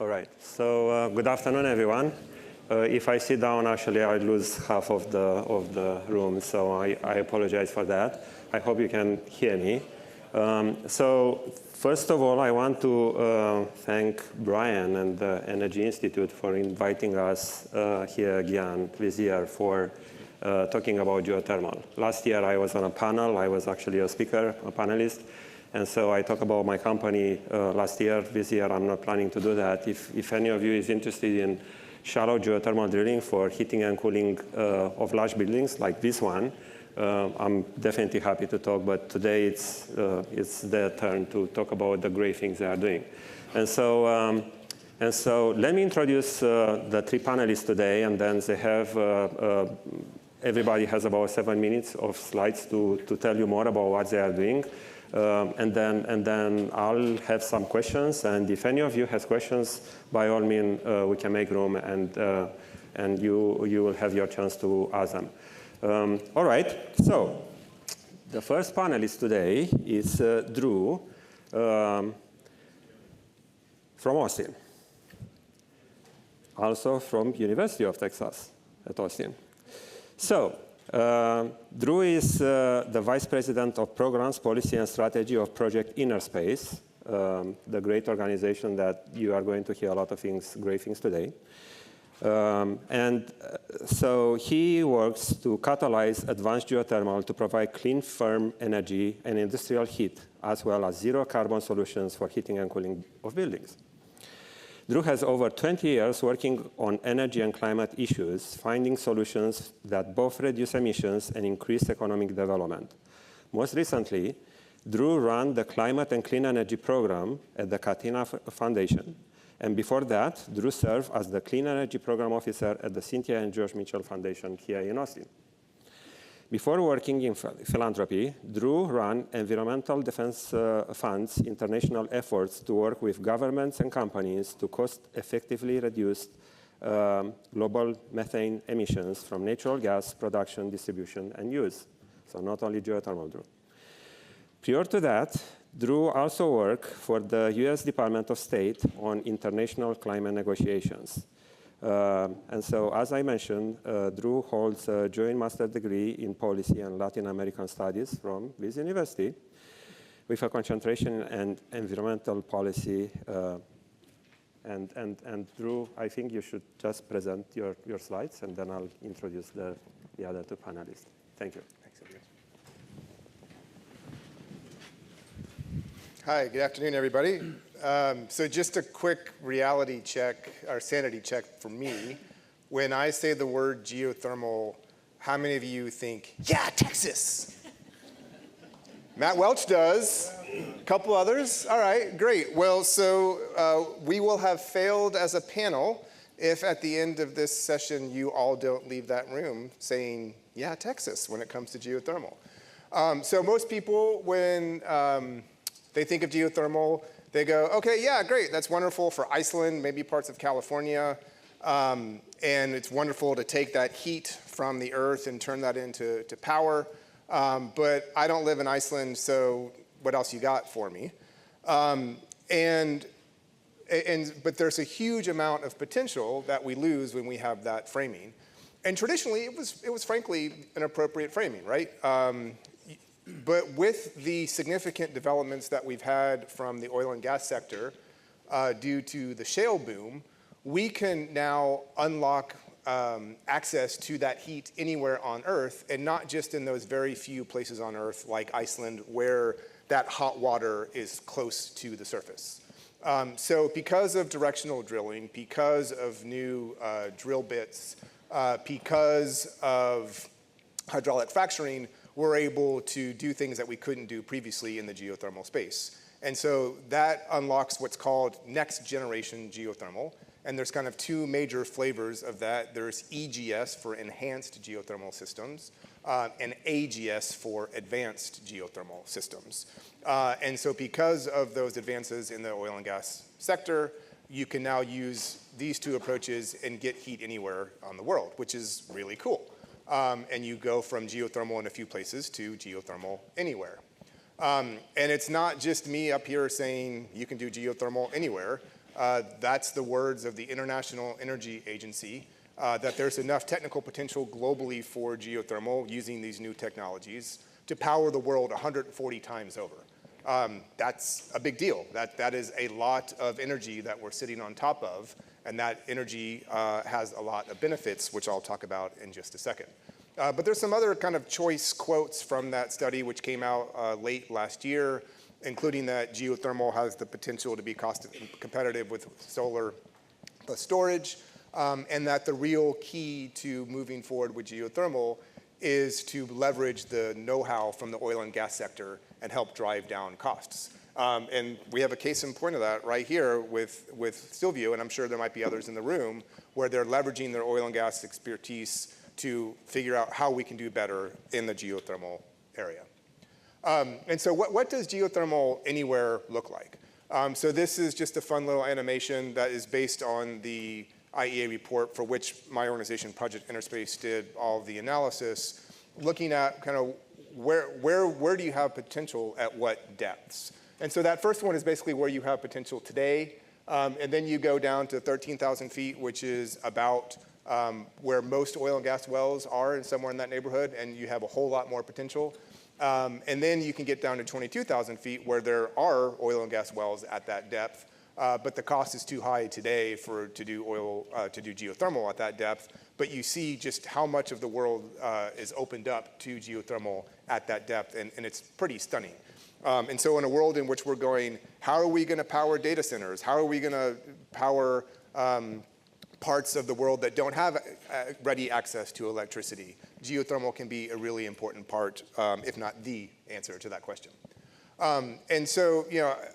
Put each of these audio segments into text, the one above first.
All right. So good afternoon, everyone. If I sit down, actually, I lose half of the room, so I apologize for that. I hope you can hear me. So first of all, I want to thank Brian and the Energy Institute for inviting us here again this year for talking about geothermal. Last year, I was on a panel. I was actually a speaker, a panelist. And so I talked about my company last year. This year, I'm not planning to do that. If any of you is interested in shallow geothermal drilling for heating and cooling of large buildings like this one, I'm definitely happy to talk. But today, it's their turn to talk about the great things they are doing. And so let me introduce the three panelists today. And then they have, everybody has about 7 minutes of slides to tell you more about what they are doing. And then I'll have some questions, and if any of you has questions, by all means, we can make room, and you will have your chance to ask them. All right, so the first panelist today is Drew from Austin, also from University of Texas at Austin. So. Drew is the Vice President of Programs, Policy and Strategy of Project InnerSpace, the great organization that you are going to hear a lot of great things today. So he works to catalyze advanced geothermal to provide clean, firm energy and industrial heat, as well as zero carbon solutions for heating and cooling of buildings. Drew has over 20 years working on energy and climate issues, finding solutions that both reduce emissions and increase economic development. Most recently, Drew ran the Climate and Clean Energy Program at the Katina Foundation. And before that, Drew served as the Clean Energy Program Officer at the Cynthia and George Mitchell Foundation here in Austin. Before working in philanthropy, Drew ran Environmental Defense Fund's international efforts to work with governments and companies to cost-effectively reduce global methane emissions from natural gas production, distribution, and use. So not only geothermal, Drew. Prior to that, Drew also worked for the US Department of State on international climate negotiations. And so, as I mentioned, Drew holds a joint master's degree in policy and Latin American studies from this university with a concentration in environmental policy. And Drew, I think you should just present your slides, and then I'll introduce the other two panelists. Thank you. Thanks, Silviu. Hi, good afternoon, everybody. So just a quick reality check, or sanity check for me. When I say the word geothermal, how many of you think, yeah, Texas? Matt Welch does. A couple others. All right, great. Well, so we will have failed as a panel if at the end of this session you all don't leave that room saying, yeah, Texas, when it comes to geothermal. So most people, when they think of geothermal, they go, okay, yeah, great, that's wonderful for Iceland, maybe parts of California, and it's wonderful to take that heat from the earth and turn that into power, but I don't live in Iceland, so what else you got for me? But there's a huge amount of potential that we lose when we have that framing. And traditionally, it was frankly an appropriate framing, right? But with the significant developments that we've had from the oil and gas sector due to the shale boom, we can now unlock access to that heat anywhere on Earth, and not just in those very few places on Earth like Iceland where that hot water is close to the surface. So because of directional drilling, because of new drill bits, because of hydraulic fracturing, we're able to do things that we couldn't do previously in the geothermal space. And so that unlocks what's called next generation geothermal. And there's kind of two major flavors of that. There's EGS for enhanced geothermal systems and AGS for advanced geothermal systems. And so because of those advances in the oil and gas sector, you can now use these two approaches and get heat anywhere on the world, which is really cool. And you go from geothermal in a few places to geothermal anywhere. And it's not just me up here saying you can do geothermal anywhere. That's the words of the International Energy Agency, that there's enough technical potential globally for geothermal using these new technologies to power the world 140 times over. That's a big deal. That is a lot of energy that we're sitting on top of, and that energy has a lot of benefits, which I'll talk about in just a second. But there's some other kind of choice quotes from that study, which came out late last year, including that geothermal has the potential to be cost competitive with solar plus storage, and that the real key to moving forward with geothermal is to leverage the know-how from the oil and gas sector and help drive down costs. And we have a case in point of that right here with Silviu, and I'm sure there might be others in the room, where they're leveraging their oil and gas expertise to figure out how we can do better in the geothermal area. And so what does geothermal anywhere look like? So this is just a fun little animation that is based on the IEA report for which my organization, Project InnerSpace, did all of the analysis, looking at kind of where do you have potential at what depths. And so that first one is basically where you have potential today, and then you go down to 13,000 feet, which is about where most oil and gas wells are, and somewhere in that neighborhood, and you have a whole lot more potential. And then you can get down to 22,000 feet where there are oil and gas wells at that depth, but the cost is too high today to do geothermal at that depth. But you see just how much of the world is opened up to geothermal at that depth, and it's pretty stunning. And so in a world in which we're going, how are we going to power data centers? How are we going to power parts of the world that don't have ready access to electricity? Geothermal can be a really important part, if not the answer to that question. And so,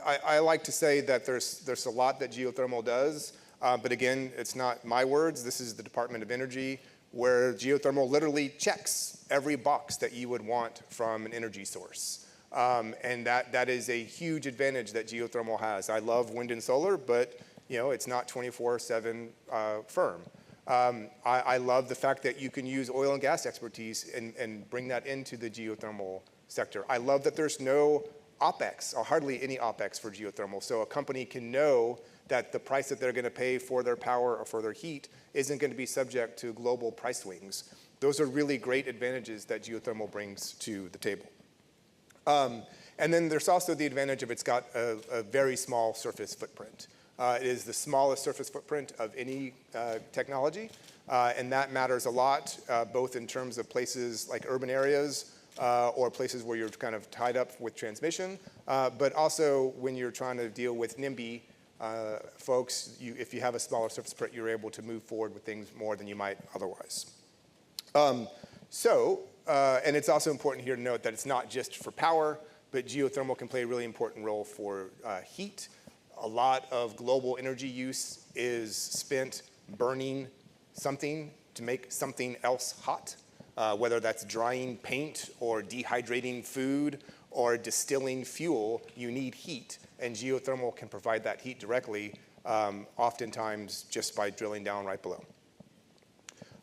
I like to say that there's a lot that geothermal does, but again, it's not my words. This is the Department of Energy, where geothermal literally checks every box that you would want from an energy source. And that is a huge advantage that geothermal has. I love wind and solar, but it's not 24/7 firm. I love the fact that you can use oil and gas expertise and bring that into the geothermal sector. I love that there's no OpEx, or hardly any OpEx for geothermal, so a company can know that the price that they're going to pay for their power or for their heat isn't going to be subject to global price swings. Those are really great advantages that geothermal brings to the table. And then there's also the advantage of it's got a very small surface footprint. It is the smallest surface footprint of any technology, and that matters a lot, both in terms of places like urban areas or places where you're kind of tied up with transmission, but also when you're trying to deal with NIMBY folks, if you have a smaller surface footprint, you're able to move forward with things more than you might otherwise. And it's also important here to note that it's not just for power, but geothermal can play a really important role for heat. A lot of global energy use is spent burning something to make something else hot, whether that's drying paint or dehydrating food or distilling fuel. You need heat, and geothermal can provide that heat directly, oftentimes just by drilling down right below.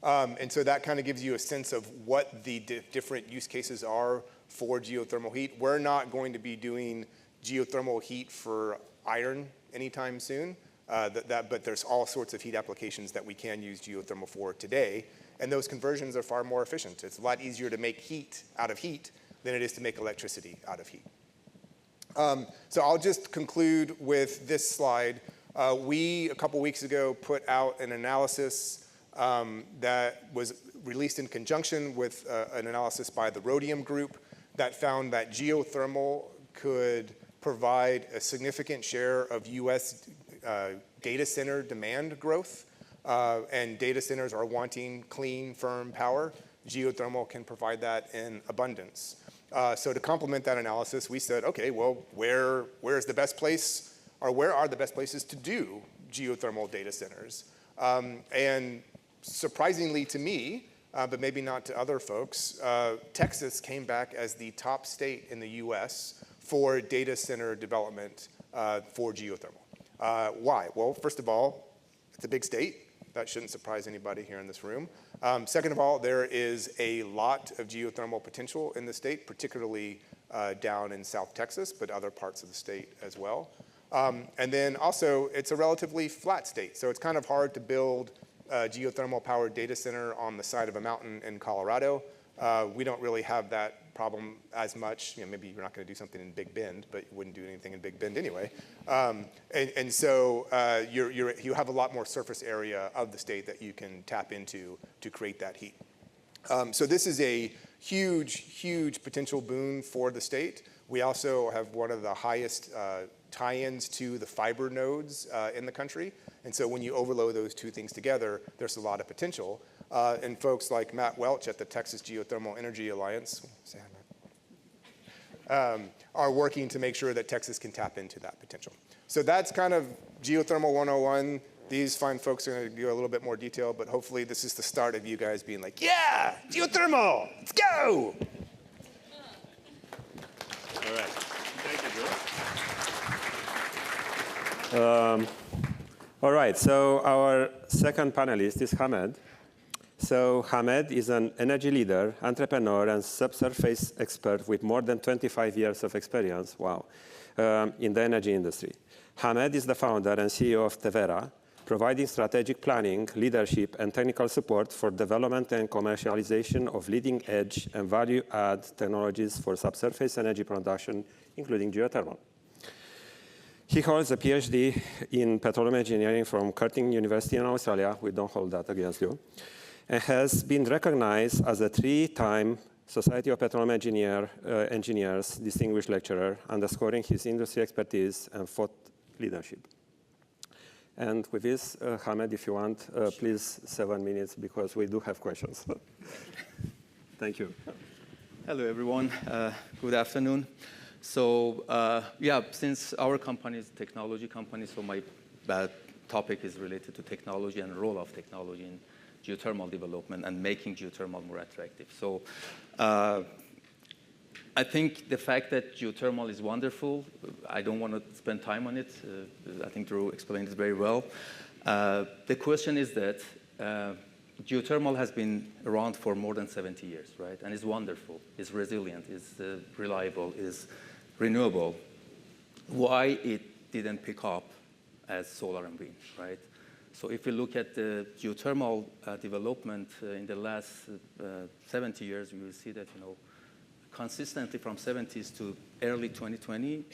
And so that kind of gives you a sense of what the different use cases are for geothermal heat. We're not going to be doing geothermal heat for iron anytime soon, but there's all sorts of heat applications that we can use geothermal for today, and those conversions are far more efficient. It's a lot easier to make heat out of heat than it is to make electricity out of heat. So I'll just conclude with this slide. We, a couple weeks ago, put out an analysis that was released in conjunction with an analysis by the Rhodium Group that found that geothermal could provide a significant share of US data center demand growth, and data centers are wanting clean, firm power. Geothermal can provide that in abundance. So to complement that analysis, we said, okay, well, where's the best place, or where are the best places to do geothermal data centers? And surprisingly to me, but maybe not to other folks, Texas came back as the top state in the US for data center development for geothermal. Why? Well, first of all, it's a big state. That shouldn't surprise anybody here in this room. Second of all, there is a lot of geothermal potential in the state, particularly down in South Texas, but other parts of the state as well. And then also, it's a relatively flat state. So it's kind of hard to build a geothermal-powered data center on the side of a mountain in Colorado. We don't really have that problem as much. You know, maybe you're not going to do something in Big Bend, but you wouldn't do anything in Big Bend anyway. And so you have a lot more surface area of the state that you can tap into to create that heat. So this is a huge, huge potential boon for the state. We also have one of the highest tie-ins to the fiber nodes in the country. And so when you overload those two things together, there's a lot of potential. And folks like Matt Welch at the Texas Geothermal Energy Alliance are working to make sure that Texas can tap into that potential. So that's kind of Geothermal 101. These fine folks are going to do a little bit more detail, but hopefully this is the start of you guys being like, yeah, geothermal, let's go. All right. Thank you, Drew. All right, so our second panelist is Hamed. So Hamed is an energy leader, entrepreneur, and subsurface expert with more than 25 years of experience, wow, in the energy industry. Hamed is the founder and CEO of TEVERRA, providing strategic planning, leadership, and technical support for development and commercialization of leading-edge and value-add technologies for subsurface energy production, including geothermal. He holds a PhD in petroleum engineering from Curtin University in Australia. We don't hold that against you. And has been recognized as a 3-time Society of Petroleum Engineers Distinguished Lecturer, underscoring his industry expertise and thought leadership. And with this, Hamed, if you want, please 7 minutes, because we do have questions. Thank you. Hello, everyone. Good afternoon. So, yeah, since our company is a technology company, so my topic is related to technology and the role of technology in geothermal development and making geothermal more attractive. So I think the fact that geothermal is wonderful, I don't want to spend time on it. I think Drew explained it very well. The question is that geothermal has been around for more than 70 years, right? And it's wonderful, it's resilient, it's reliable, it's renewable. Why it didn't pick up as solar and wind, right? So if you look at the geothermal development in the last 70 years, you will see that, you know, consistently from 70s to early 2020,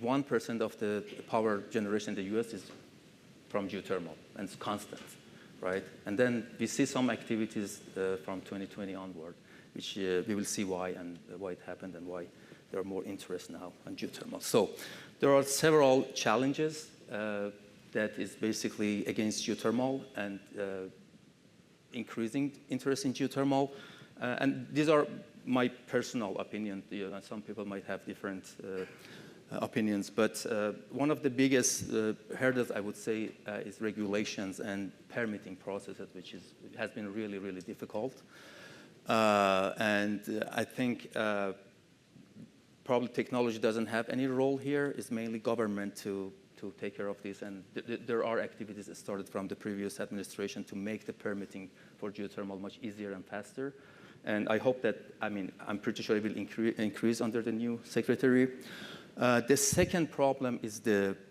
1% of the power generation in the US is from geothermal, and it's constant, right? And then we see some activities from 2020 onward, which we will see why and why it happened and why there are more interest now in geothermal. So there are several challenges that is basically against geothermal and increasing interest in geothermal. And these are my personal opinion. You know, some people might have different opinions, but one of the biggest hurdles, I would say, is regulations and permitting processes, which has been really, really difficult. And I think probably technology doesn't have any role here. It's mainly government to take care of this, and there are activities that started from the previous administration to make the permitting for geothermal much easier and faster. And I hope that, I mean, I'm pretty sure it will increase under the new secretary. The second problem is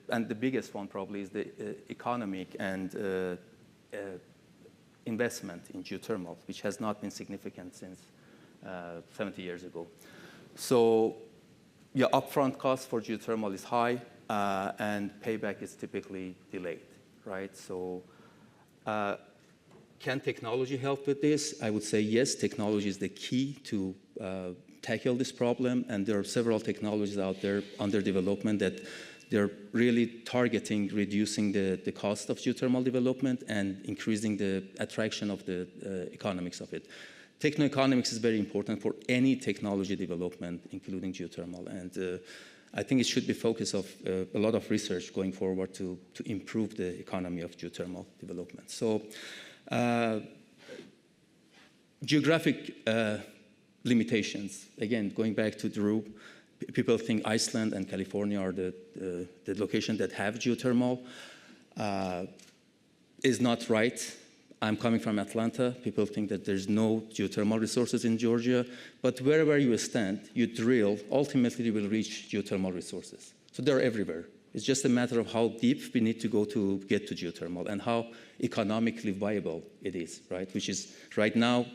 and the biggest one probably is the economic and investment in geothermal, which has not been significant since 70 years ago. So, yeah, upfront cost for geothermal is high, and payback is typically delayed, right? So, can technology help with this? I would say yes, technology is the key to tackle this problem, and there are several technologies out there under development that they're really targeting reducing the cost of geothermal development and increasing the attraction of the economics of it. Techno-economics is very important for any technology development, including geothermal, and I think it should be focus of a lot of research going forward to improve the economy of geothermal development. So, geographic limitations. Again, going back to Drew, people think Iceland and California are the location that have geothermal. Is not right. I'm coming from Atlanta. People think that there's no geothermal resources in Georgia, but wherever you stand, you drill, ultimately you will reach geothermal resources. So they're everywhere. It's just a matter of how deep we need to go to get to geothermal and how economically viable it is, right? Which is right now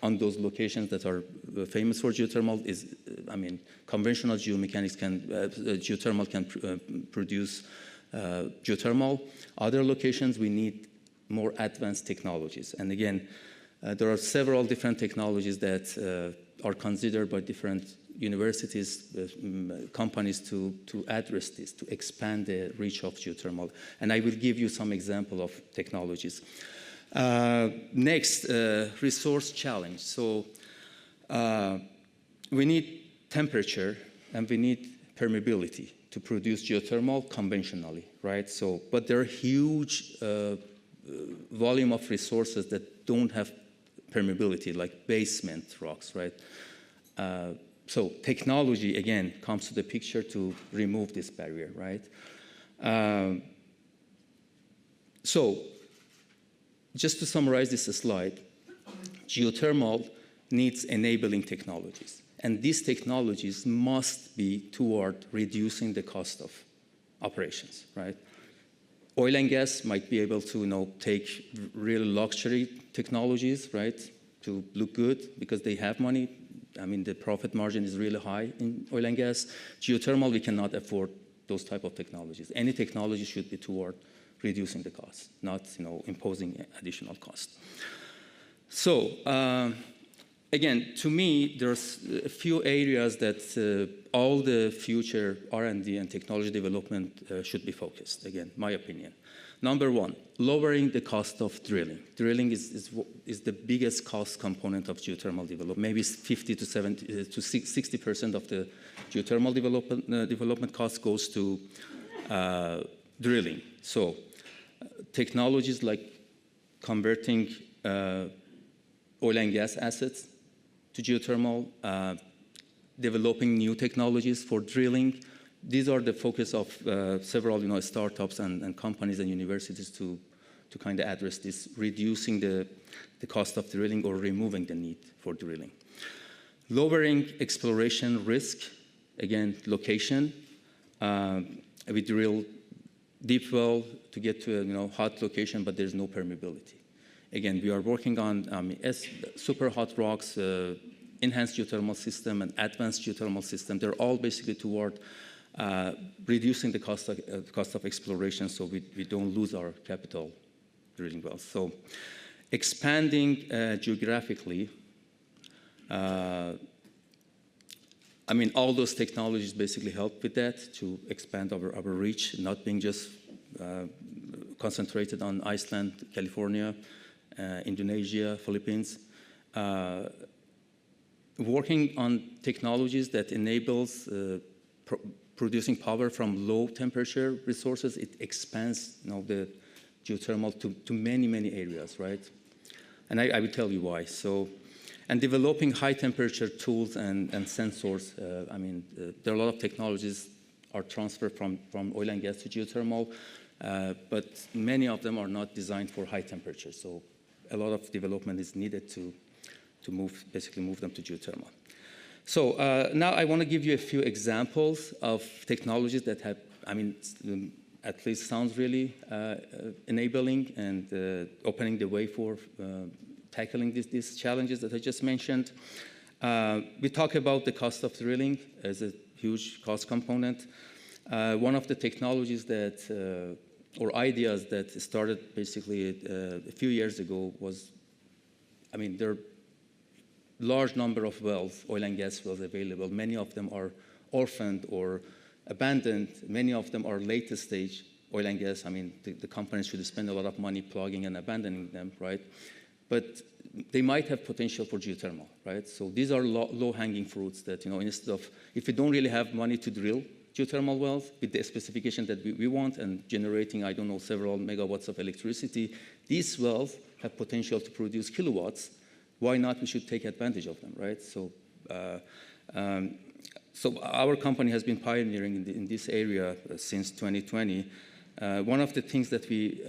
on those locations that are famous for geothermal is, I mean, conventional geomechanics can, geothermal can produce geothermal. Other locations, we need more advanced technologies. And again, there are several different technologies that are considered by different universities, companies to address this, to expand the reach of geothermal. And I will give you some example of technologies. Next, resource challenge. So we need temperature and we need permeability to produce geothermal conventionally, right? So, but there are huge volume of resources that don't have permeability, like basement rocks, right? So technology, again, comes to the picture to remove this barrier, right? So just to summarize this slide, geothermal needs enabling technologies. And these technologies must be toward reducing the cost of operations, right? Oil and gas might be able to take real luxury technologies, right, to look good because they have money. I mean, the profit margin is really high in oil and gas. Geothermal, we cannot afford those type of technologies. Any technology should be toward reducing the cost, not imposing additional cost. So again, to me, there's a few areas that all the future R&D and technology development should be focused, again, my opinion. Number one, lowering the cost of drilling. Drilling is the biggest cost component of geothermal development. Maybe 50 to 70 to 60% of the geothermal development cost goes to drilling. So technologies like converting oil and gas assets to geothermal, developing new technologies for drilling. These are the focus of several startups and companies and universities to kind of address this, reducing the cost of drilling or removing the need for drilling. Lowering exploration risk, again, location. We drill deep well to get to a hot location, but there's no permeability. Again, we are working on super hot rocks, enhanced geothermal system, and advanced geothermal system. They're all basically toward reducing the cost of exploration so we don't lose our capital drilling wells. So expanding geographically, I mean, all those technologies basically help with that to expand our reach, not being just concentrated on Iceland, California, Indonesia, Philippines. Working on technologies that enables producing power from low temperature resources, it expands the geothermal to many, many areas, right? And I will tell you why. So, and developing high temperature tools and sensors. I mean, there are a lot of technologies are transferred from oil and gas to geothermal, but many of them are not designed for high temperature. So a lot of development is needed to basically move them to geothermal. So now I want to give you a few examples of technologies that have, I mean, at least sounds really enabling and opening the way for tackling these challenges that I just mentioned. We talk about the cost of drilling as a huge cost component. One of the technologies that, or ideas that started basically a few years ago was, I mean, there are large number of wells, oil and gas wells available. Many of them are orphaned or abandoned. Many of them are later stage oil and gas. I mean, the companies should spend a lot of money plugging and abandoning them, right? But they might have potential for geothermal, right? So these are low-hanging fruits that, instead of, if we don't really have money to drill geothermal wells with the specification that we want and generating, I don't know, several megawatts of electricity, these wells have potential to produce kilowatts. Why not we should take advantage of them, right? So, so our company has been pioneering in this area since 2020. One of the things that we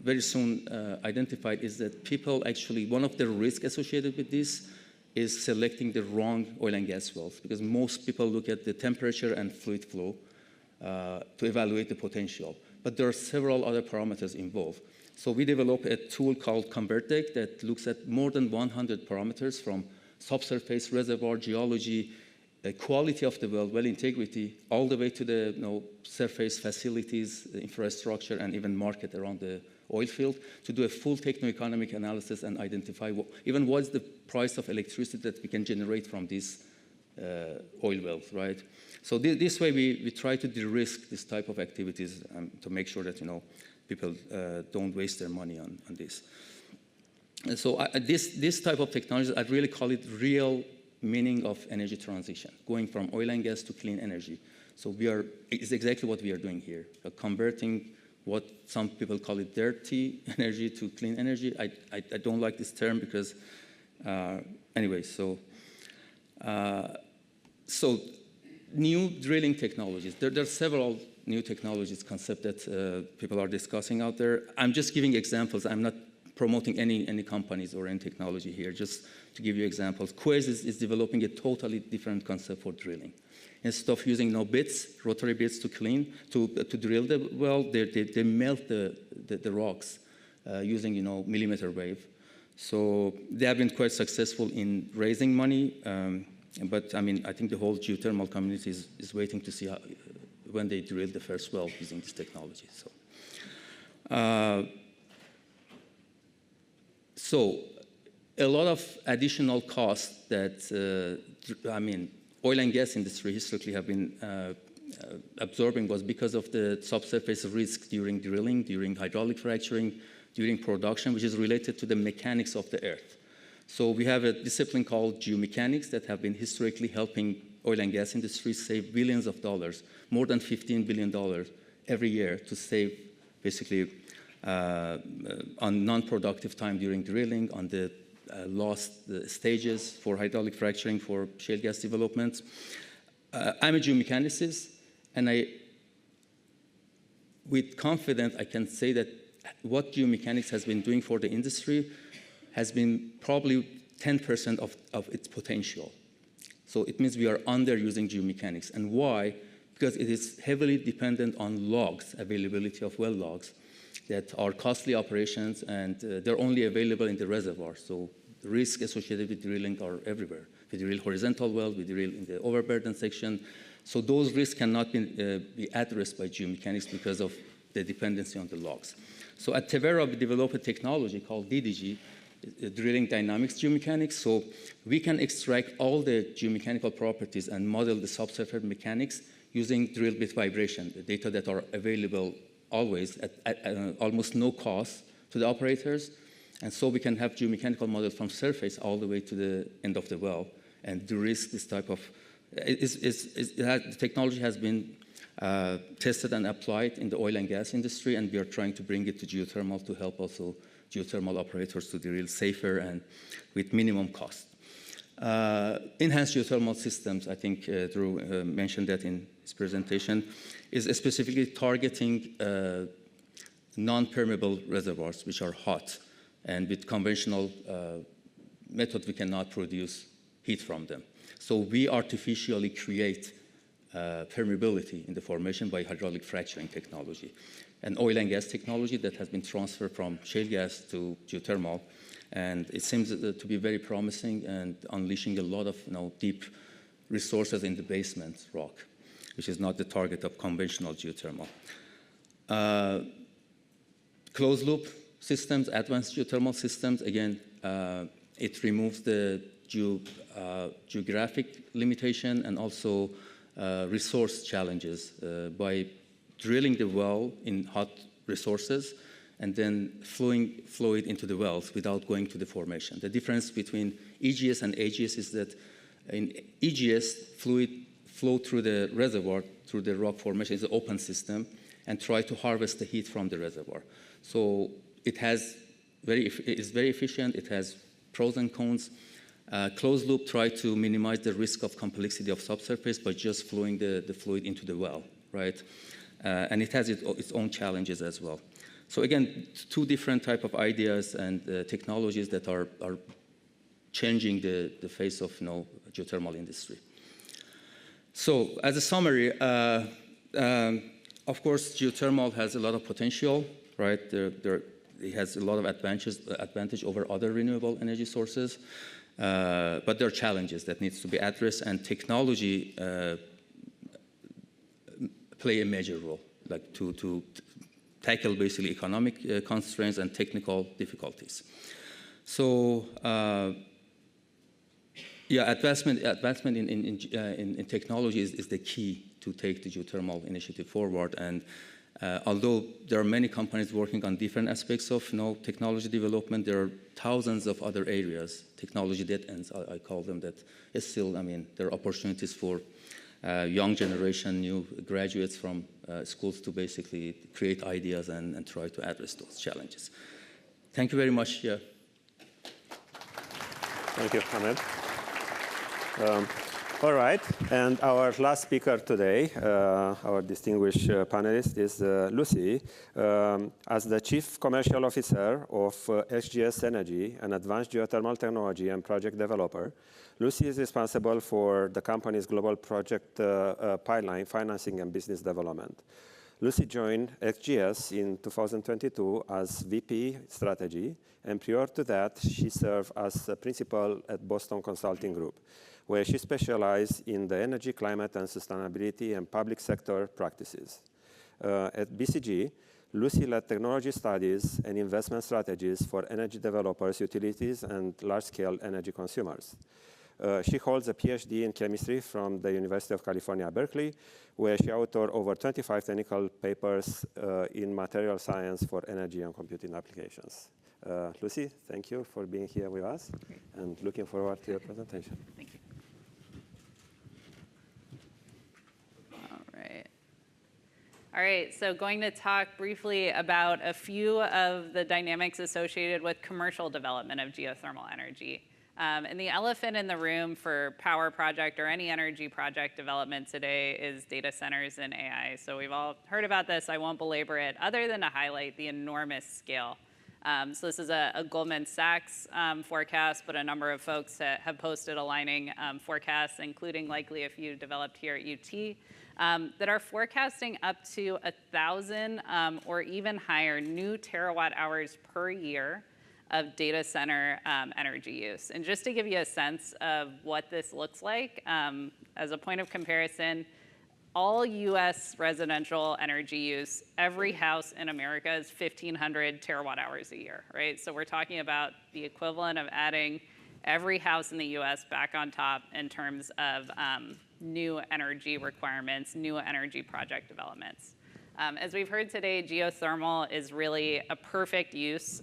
very soon identified is that people actually, one of the risks associated with this is selecting the wrong oil and gas wells, because most people look at the temperature and fluid flow. to evaluate the potential. But there are several other parameters involved. So we developed a tool called converging that looks at more than 100 parameters from subsurface, reservoir, geology, quality of the well integrity, all the way to the surface facilities, the infrastructure, and even market around the oil field to do a full techno-economic analysis and identify even what's the price of electricity that we can generate from these oil wells, right? So this way we try to de-risk this type of activities to make sure that people don't waste their money on this. And so this type of technology, I'd really call it real meaning of energy transition, going from oil and gas to clean energy. So it's exactly what we are doing here, converting what some people call it dirty energy to clean energy. I don't like this term because, anyway, so new drilling technologies. There are several new technologies concept that people are discussing out there. I'm just giving examples. I'm not promoting any companies or any technology here, just to give you examples. Quaise is developing a totally different concept for drilling. Instead of using bits, rotary bits to drill the well, they melt the rocks using millimeter wave. So they have been quite successful in raising money, but I mean I think the whole geothermal community is waiting to see when they drill the first well using this technology. So a lot of additional costs that oil and gas industry historically have been absorbing was because of the subsurface risk during drilling, during hydraulic fracturing, during production, which is related to the mechanics of the earth. So we have a discipline called geomechanics that have been historically helping oil and gas industry save billions of dollars, more than $15 billion every year to save basically on non-productive time during drilling, on the lost stages for hydraulic fracturing for shale gas development. I'm a geomechanicist, and with confidence, I can say that what geomechanics has been doing for the industry has been probably 10% of its potential. So it means we are underusing geomechanics. And why? Because it is heavily dependent on logs, availability of well logs, that are costly operations, and they're only available in the reservoir. So the risks associated with drilling are everywhere. We drill horizontal wells, we drill in the overburden section. So those risks cannot be addressed by geomechanics because of the dependency on the logs. So at TEVERRA, we developed a technology called DDG, drilling dynamics geomechanics. So we can extract all the geomechanical properties and model the subsurface mechanics using drill bit vibration, the data that are available always at almost no cost to the operators. And so we can have geomechanical models from surface all the way to the end of the well and de-risk this type of, the technology has been tested and applied in the oil and gas industry, and we are trying to bring it to geothermal to help also geothermal operators to drill safer and with minimum cost. Enhanced geothermal systems, I think Drew mentioned that in his presentation, is specifically targeting non-permeable reservoirs, which are hot. And with conventional methods, we cannot produce heat from them. So we artificially create permeability in the formation by hydraulic fracturing technology. An oil and gas technology that has been transferred from shale gas to geothermal. And it seems to be very promising and unleashing a lot of deep resources in the basement rock, which is not the target of conventional geothermal. Closed loop systems, advanced geothermal systems, again, it removes the geographic limitation and also resource challenges by drilling the well in hot resources and then flow it into the wells without going to the formation. The difference between EGS and AGS is that in EGS, fluid flow through the reservoir, through the rock formation. It's an open system, and try to harvest the heat from the reservoir. So it's very efficient. It has pros and cons. Closed loop try to minimize the risk of complexity of subsurface by just flowing the fluid into the well, right? And it has its own challenges as well. So again, two different type of ideas and technologies that are changing the face of geothermal industry. So as a summary, Of course, geothermal has a lot of potential, right? It has a lot of advantage over other renewable energy sources, but there are challenges that needs to be addressed, and technology play a major role, like to tackle basically economic constraints and technical difficulties. So, yeah, advancement in technology is the key to take the geothermal initiative forward. And although there are many companies working on different aspects of technology development, there are thousands of other areas, technology dead ends, I call them, that is still, I mean, there are opportunities for young generation, new graduates from schools to basically create ideas and try to address those challenges. Thank you very much. Yeah. Thank you, Ahmed. All right, and our last speaker today, our distinguished panelist, is Lucy. As the Chief Commercial Officer of XGS Energy, an advanced geothermal technology and project developer, Lucy is responsible for the company's global project pipeline, financing, and business development. Lucy joined XGS in 2022 as VP Strategy, and prior to that, she served as a principal at Boston Consulting Group, where she specialized in the energy, climate, and sustainability and public sector practices. At BCG, Lucy led technology studies and investment strategies for energy developers, utilities, and large-scale energy consumers. She holds a PhD in chemistry from the University of California, Berkeley, where she authored over 25 technical papers in material science for energy and computing applications. Lucy, thank you for being here with us, and looking forward to your presentation. Thank you. All right, so going to talk briefly about a few of the dynamics associated with commercial development of geothermal energy. And the elephant in the room for power project or any energy project development today is data centers and AI. So we've all heard about this. I won't belabor it, other than to highlight the enormous scale. So this is a Goldman Sachs forecast, but a number of folks have posted aligning forecasts, including likely a few developed here at UT, that are forecasting up to 1,000 or even higher new terawatt hours per year of data center energy use. And just to give you a sense of what this looks like, as a point of comparison, all US residential energy use, every house in America is 1,500 terawatt hours a year, right? So we're talking about the equivalent of adding every house in the US back on top in terms of new energy requirements, new energy project developments. As we've heard today, geothermal is really a perfect use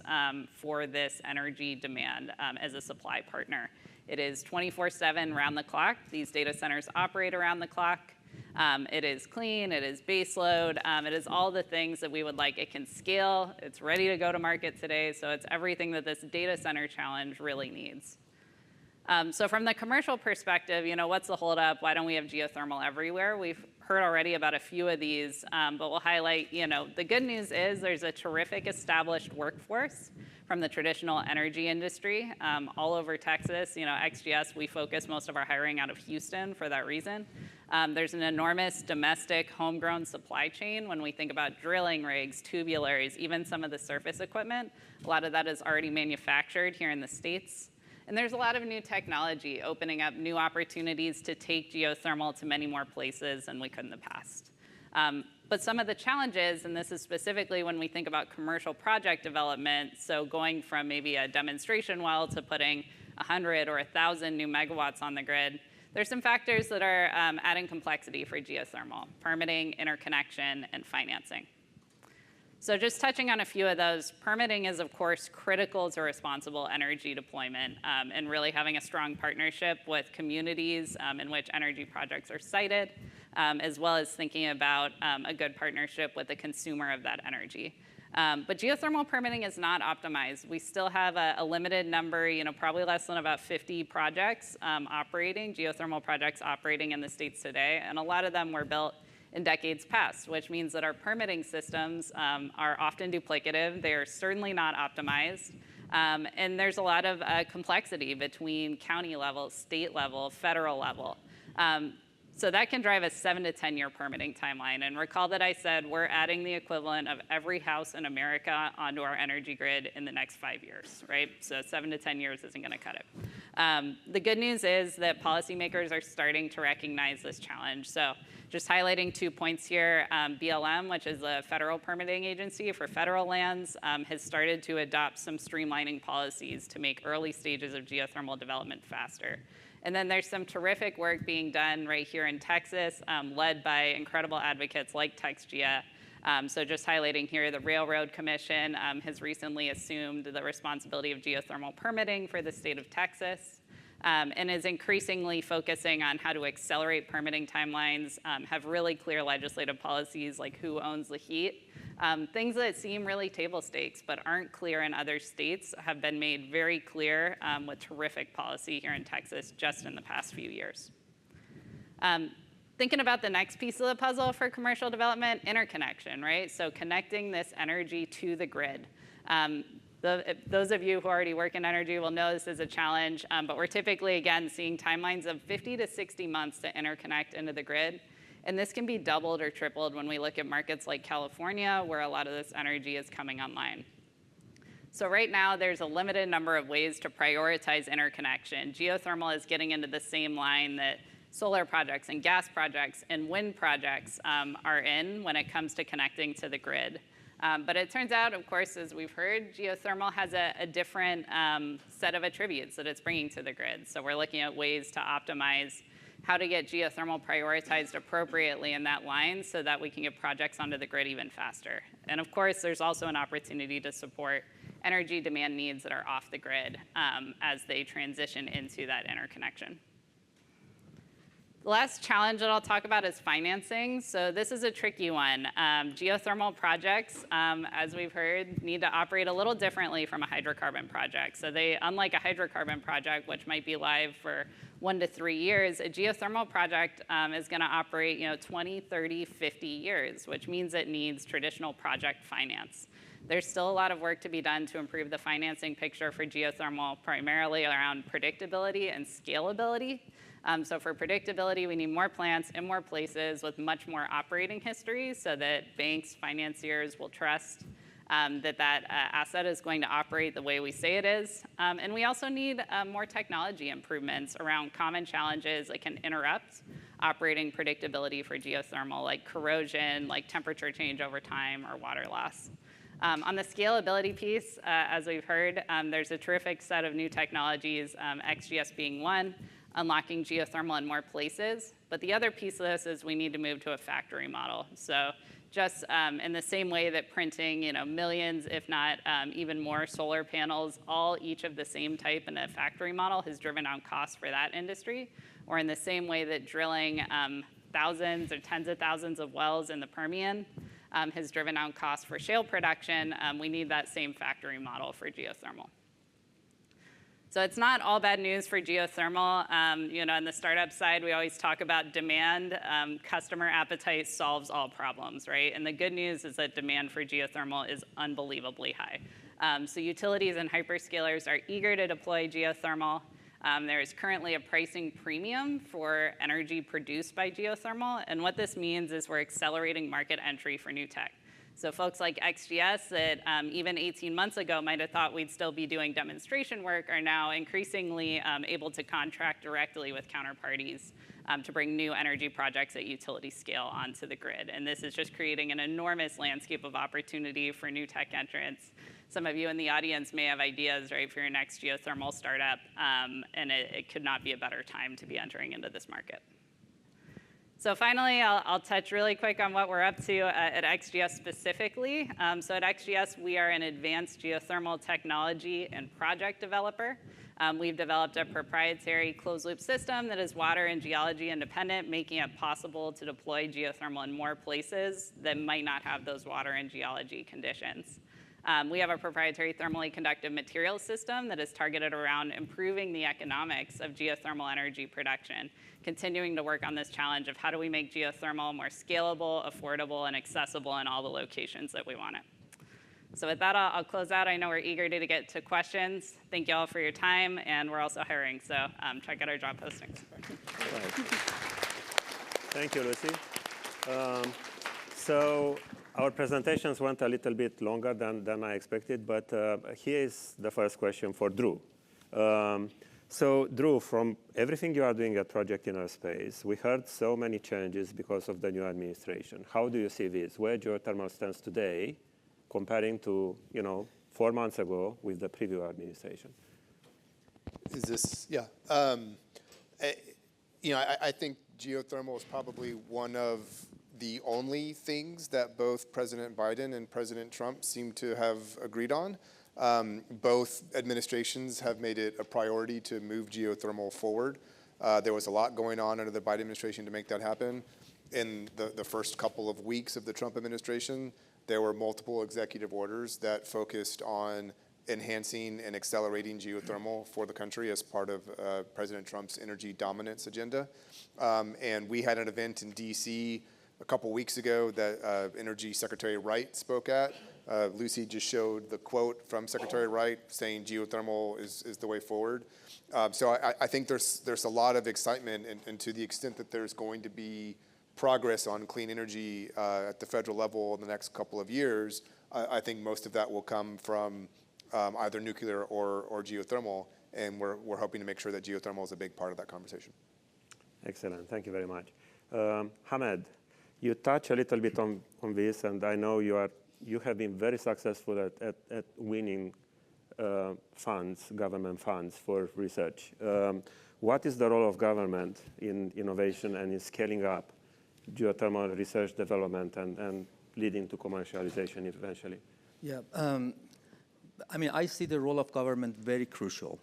for this energy demand as a supply partner. It is 24/7 round the clock. These data centers operate around the clock. It is clean, it is baseload, it is all the things that we would like. It can scale, it's ready to go to market today, so it's everything that this data center challenge really needs. So from the commercial perspective, what's the holdup? Why don't we have geothermal everywhere? We've heard already about a few of these, but we'll highlight, the good news is there's a terrific established workforce from the traditional energy industry all over Texas. XGS, we focus most of our hiring out of Houston for that reason. There's an enormous domestic homegrown supply chain when we think about drilling rigs, tubulars, even some of the surface equipment. A lot of that is already manufactured here in the States. And there's a lot of new technology opening up new opportunities to take geothermal to many more places than we could in the past. But some of the challenges, and this is specifically when we think about commercial project development, so going from maybe a demonstration well to putting 100 or 1,000 new megawatts on the grid, there's some factors that are adding complexity for geothermal: permitting, interconnection, and financing. So just touching on a few of those, permitting is, of course, critical to responsible energy deployment and really having a strong partnership with communities in which energy projects are sited, as well as thinking about a good partnership with the consumer of that energy. But geothermal permitting is not optimized. We still have a limited number, probably less than about 50 projects geothermal projects operating in the States today, and a lot of them were built in decades past, which means that our permitting systems are often duplicative. They are certainly not optimized. And there's a lot of complexity between county level, state level, federal level. So that can drive a 7 to 10 year permitting timeline. And recall that I said we're adding the equivalent of every house in America onto our energy grid in the next 5 years, right? So 7 to 10 years isn't going to cut it. The good news is that policymakers are starting to recognize this challenge. So just highlighting 2 points here, BLM, which is a federal permitting agency for federal lands, has started to adopt some streamlining policies to make early stages of geothermal development faster. And then there's some terrific work being done right here in Texas, led by incredible advocates like TextGea. So just highlighting here, the Railroad Commission has recently assumed the responsibility of geothermal permitting for the state of Texas, and is increasingly focusing on how to accelerate permitting timelines, have really clear legislative policies like who owns the heat. Things that seem really table stakes but aren't clear in other states have been made very clear with terrific policy here in Texas just in the past few years. Thinking about the next piece of the puzzle for commercial development, interconnection, right? So connecting this energy to the grid. Those of you who already work in energy will know this is a challenge, but we're typically, again, seeing timelines of 50 to 60 months to interconnect into the grid. And this can be doubled or tripled when we look at markets like California, where a lot of this energy is coming online. So right now, there's a limited number of ways to prioritize interconnection. Geothermal is getting into the same line that solar projects and gas projects and wind projects are in when it comes to connecting to the grid. But it turns out, of course, as we've heard, geothermal has a different set of attributes that it's bringing to the grid. So we're looking at ways to optimize how to get geothermal prioritized appropriately in that line so that we can get projects onto the grid even faster. And of course, there's also an opportunity to support energy demand needs that are off the grid as they transition into that interconnection. The last challenge that I'll talk about is financing. So this is a tricky one. Geothermal projects, as we've heard, need to operate a little differently from a hydrocarbon project. So they, unlike a hydrocarbon project, which might be live for 1 to 3 years, a geothermal project is going to operate 20, 30, 50 years, which means it needs traditional project finance. There's still a lot of work to be done to improve the financing picture for geothermal, primarily around predictability and scalability. So for predictability, we need more plants in more places with much more operating history so that banks, financiers will trust that asset is going to operate the way we say it is. And we also need more technology improvements around common challenges that can interrupt operating predictability for geothermal, like corrosion, like temperature change over time, or water loss. On the scalability piece, as we've heard, there's a terrific set of new technologies, XGS being one, unlocking geothermal in more places. But the other piece of this is we need to move to a factory model. So just in the same way that printing millions, if not even more solar panels, all each of the same type in a factory model has driven down costs for that industry, or in the same way that drilling thousands or tens of thousands of wells in the Permian has driven down costs for shale production, we need that same factory model for geothermal. So it's not all bad news for geothermal. On the startup side, we always talk about demand. Customer appetite solves all problems, right? And the good news is that demand for geothermal is unbelievably high. So utilities and hyperscalers are eager to deploy geothermal. There is currently a pricing premium for energy produced by geothermal. And what this means is we're accelerating market entry for new tech. So folks like XGS that even 18 months ago might have thought we'd still be doing demonstration work are now increasingly able to contract directly with counterparties to bring new energy projects at utility scale onto the grid. And this is just creating an enormous landscape of opportunity for new tech entrants. Some of you in the audience may have ideas, right, for your next geothermal startup, and it could not be a better time to be entering into this market. So finally, I'll touch really quick on what we're up to at XGS specifically. So at XGS, we are an advanced geothermal technology and project developer. We've developed a proprietary closed-loop system that is water and geology independent, making it possible to deploy geothermal in more places that might not have those water and geology conditions. We have a proprietary thermally conductive materials system that is targeted around improving the economics of geothermal energy production, continuing to work on this challenge of how do we make geothermal more scalable, affordable, and accessible in all the locations that we want it. So with that, I'll close out. I know we're eager to get to questions. Thank you all for your time, and we're also hiring, so check out our job postings. Thank you, Lucy. So our presentations went a little bit longer than I expected, but here is the first question for Drew. So Drew, from everything you are doing at Project InnerSpace, we heard so many changes because of the new administration. How do you see this? Where geothermal stands today comparing to, 4 months ago with the previous administration? Is this, yeah. I think geothermal is probably one of the only things that both President Biden and President Trump seem to have agreed on. Both administrations have made it a priority to move geothermal forward. There was a lot going on under the Biden administration to make that happen. In the first couple of weeks of the Trump administration, there were multiple executive orders that focused on enhancing and accelerating geothermal for the country as part of President Trump's energy dominance agenda. And we had an event in DC a couple weeks ago that Energy Secretary Wright spoke at. Lucy just showed the quote from Secretary Wright saying geothermal is the way forward. So I think there's a lot of excitement, and to the extent that there's going to be progress on clean energy at the federal level in the next couple of years, I think most of that will come from either nuclear or geothermal, and we're hoping to make sure that geothermal is a big part of that conversation. Excellent, thank you very much. Hamed, you touch a little bit on this, and I know you have been very successful at winning government funds for research. What is the role of government in innovation and in scaling up geothermal research development and leading to commercialization eventually? Yeah, I see the role of government very crucial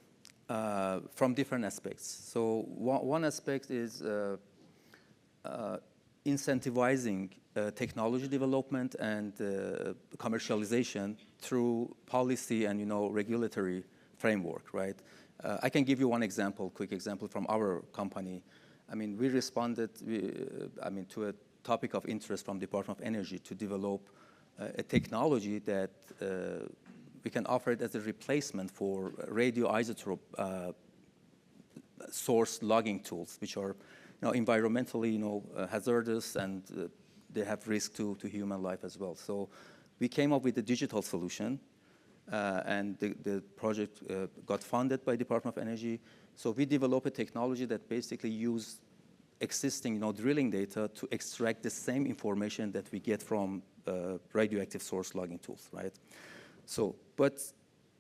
from different aspects. So one aspect is incentivizing technology development and commercialization through policy and regulatory framework, right? I can give you one example, quick example from our company. We responded to a topic of interest from Department of Energy to develop a technology that we can offer it as a replacement for radioisotope source logging tools, which are environmentally hazardous, and they have risk to human life as well. So we came up with a digital solution, and the project got funded by Department of Energy. So we developed a technology that basically used existing drilling data to extract the same information that we get from radioactive source logging tools, right? So, but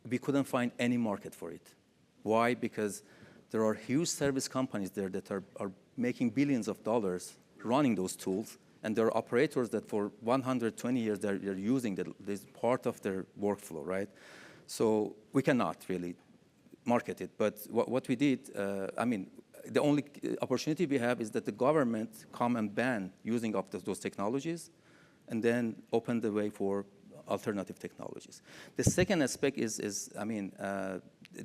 we couldn't find any market for it. Why? Because there are huge service companies there that are making billions of dollars running those tools, and there are operators that for 120 years they're using this part of their workflow, right? So we cannot really market it. But what we did, the only opportunity we have is that the government come and ban using of those technologies, and then open the way for alternative technologies. The second aspect is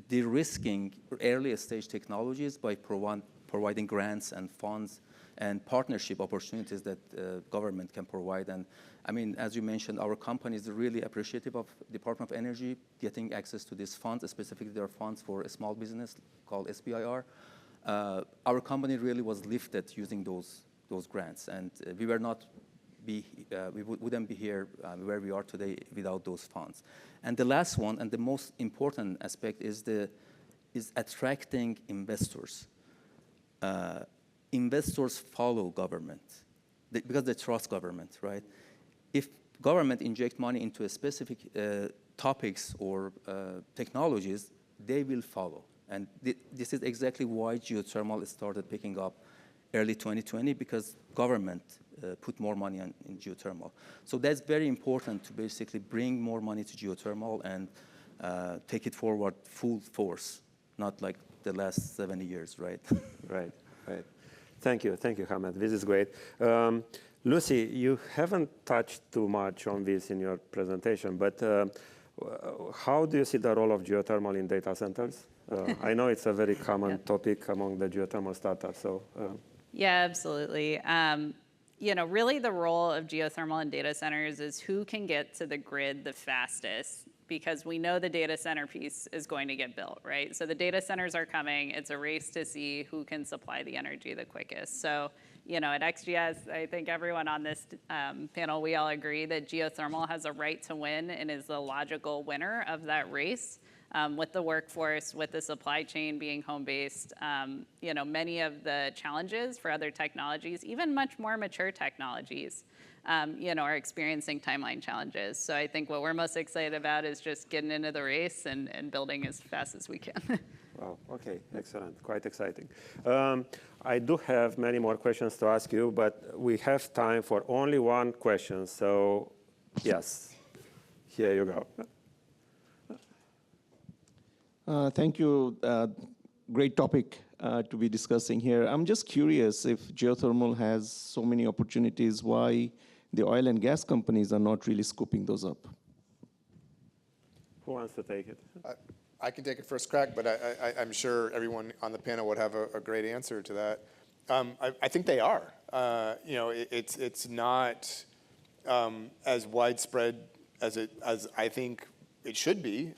de-risking early stage technologies by providing grants and funds and partnership opportunities that government can provide. And as you mentioned, our company is really appreciative of Department of Energy getting access to these funds, specifically their funds for a small business called SBIR. Our company really was lifted using those grants, and we wouldn't be here where we are today without those funds. And the last one, and the most important aspect, is attracting investors. Investors follow government because they trust government, right? If government inject money into a specific topics or technologies, they will follow. And this is exactly why geothermal started picking up early 2020, because government put more money in geothermal. So that's very important to basically bring more money to geothermal and take it forward full force, not like the last 70 years, right? Right. Thank you, Hamed. This is great. Lucy, you haven't touched too much on this in your presentation, but how do you see the role of geothermal in data centers? I know it's a very common topic among the geothermal startups. So. Yeah, absolutely. Really the role of geothermal in data centers is who can get to the grid the fastest because we know the data center piece is going to get built, right? So the data centers are coming. It's a race to see who can supply the energy the quickest. So, you know, at XGS, I think everyone on this panel, we all agree that geothermal has a right to win and is the logical winner of that race. With the workforce, with the supply chain being home-based, you know, many of the challenges for other technologies, even much more mature technologies, you know, are experiencing timeline challenges. So I think what we're most excited about is just getting into the race and building as fast as we can. Wow, okay, excellent, quite exciting. I do have many more questions to ask you, but we have time for only one question. So yes, here you go. Thank you. Great topic to be discussing here. I'm just curious, if geothermal has so many opportunities, why the oil and gas companies are not really scooping those up? Who wants to take it? I can take a first crack, but I'm sure everyone on the panel would have a great answer to that. I think they are. You know, it's not as widespread as I think it should be.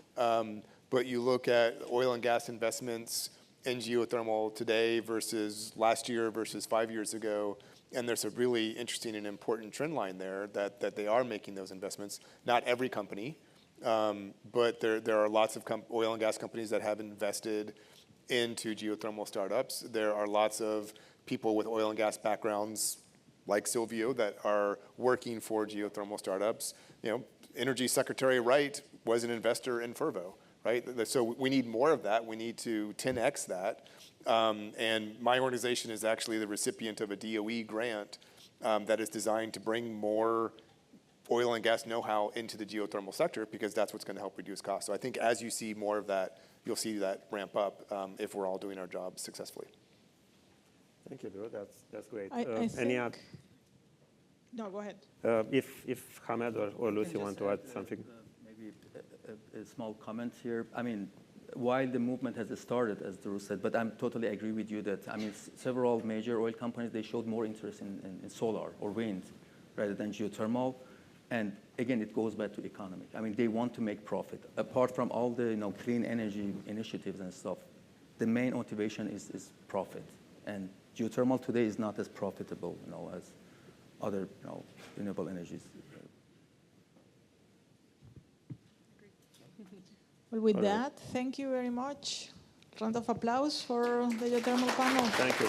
But you look at oil and gas investments in geothermal today versus last year versus 5 years ago, and there's a really interesting and important trend line there that they are making those investments. Not every company, but there are lots of oil and gas companies that have invested into geothermal startups. There are lots of people with oil and gas backgrounds like Silviu that are working for geothermal startups. You know, Energy Secretary Wright was an investor in Fervo. Right? So we need more of that. We need to 10x that. And my organization is actually the recipient of a DOE grant that is designed to bring more oil and gas know-how into the geothermal sector, because that's what's going to help reduce costs. So I think as you see more of that, you'll see that ramp up if we're all doing our jobs successfully. Thank you, Drew. That's great. I any think... other? No, go ahead. If Hamed or Lucy want to add something. Maybe a small comment here. I mean, while the movement has started, as Drew said, but I'm totally agree with you that, I mean, several major oil companies, they showed more interest in solar or wind rather than geothermal. And again, it goes back to economic. I mean, they want to make profit. Apart from all the, you know, clean energy initiatives and stuff, the main motivation is profit. And geothermal today is not as profitable, you know, as other, you know, renewable energies. Well, with that, thank you very much. Round of applause for the geothermal panel. Thank you.